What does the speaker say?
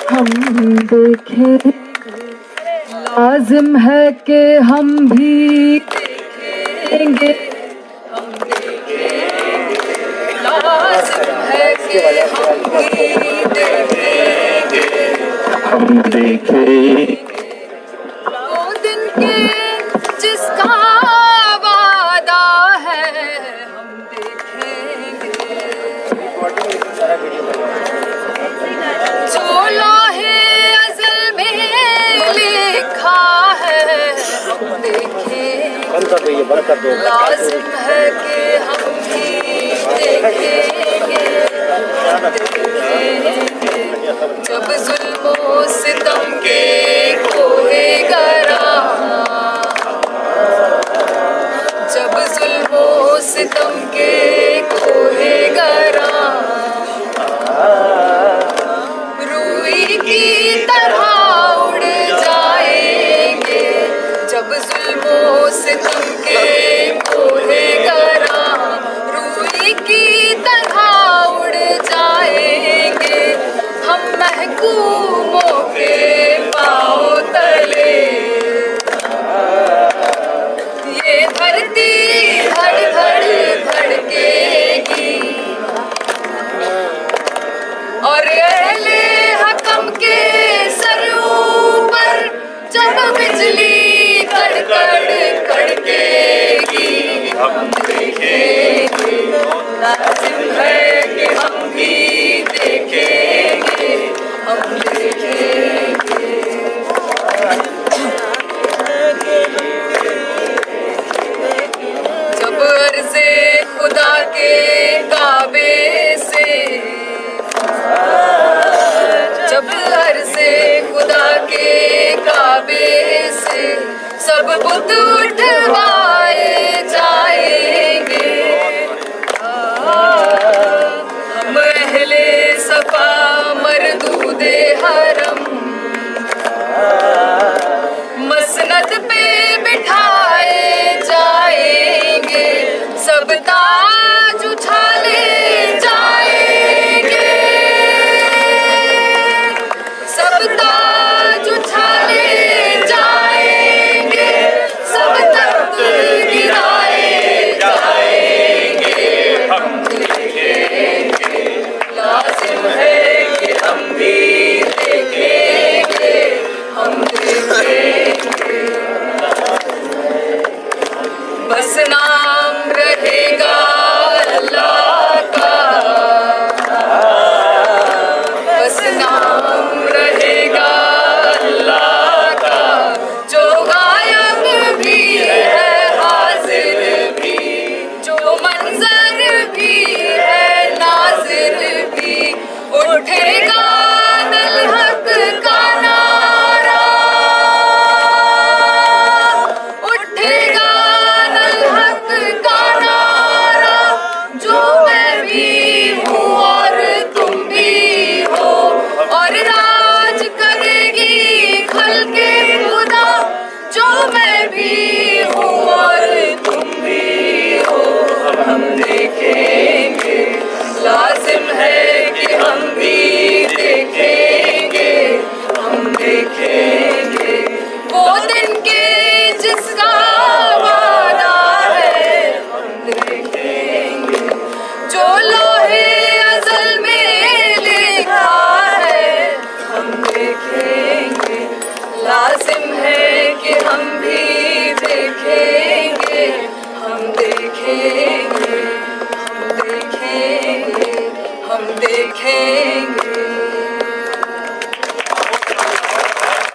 हम देखें, लाजिम है कि हम भी देखेंगे, हम देखेंगे, लाजिम है कि हम भी देखेंगे, हम देखेंगे वो दिन के जिसका वादा है, हम देखेंगे जो लोहे अज़ल में लिखा है, हम देखेंगे लाजिम है कि हम भी देखेंगे, जब जुल्मों सितम के कोहे गरा, जब जुल्मों सितम के कोहे गरा रूई की तरह उड़ जाएंगे, जब जुल्मों सितम के कोहे गरा रूई की तरह उड़ जाएंगे, हम महकूमों के पाँव तले ये धरती धड़ धड़ धड़केगी, और अहले हकम के सरों पर जब बिजली कड़कड़ कड़केगी, हम देखेंगे लाजिम है कि हम भी देखेंगे, हम देखेंगे जब अर्ज़े खुदा के काबे से, जब अर्ज़े खुदा के काबे से सब बुत उठवाए जाएंगे, हम अहले सफा मरदूदे हरम मसनद पे बिठाए जाएंगे, सब ताज उछाले जाएंगे, सब ताज उछाले जाएंगे, सब तख्त गिराए जाएंगे, हम देखेंगे लाजिम है कि हम भी देखेंगे, हम देखेंगे बस नाम रहेगा अल्लाह का, बस नाम रहेगा अल्लाह का, जो गायब भी है हाजिर भी, जो मंजर भी है नाजिर भी, उठेगा अल हक का नारा, उठेगा अल हक का नारा, जो मैं भी हूँ और तुम भी हो, और राज करेगी खल्के खुदा, जो मैं भी हूँ और तुम भी हो, हम देखेंगे लाजिम है कि हम भी देखेंगे, हम देखेंगे वो दिन के जिसका वादा है, हम देखेंगे जो लोहे अज़ल में लिखा है, हम देखेंगे लाजिम है कि हम भी देखेंगे, हम देखेंगे, हम देखेंगे, हम देखेंगे।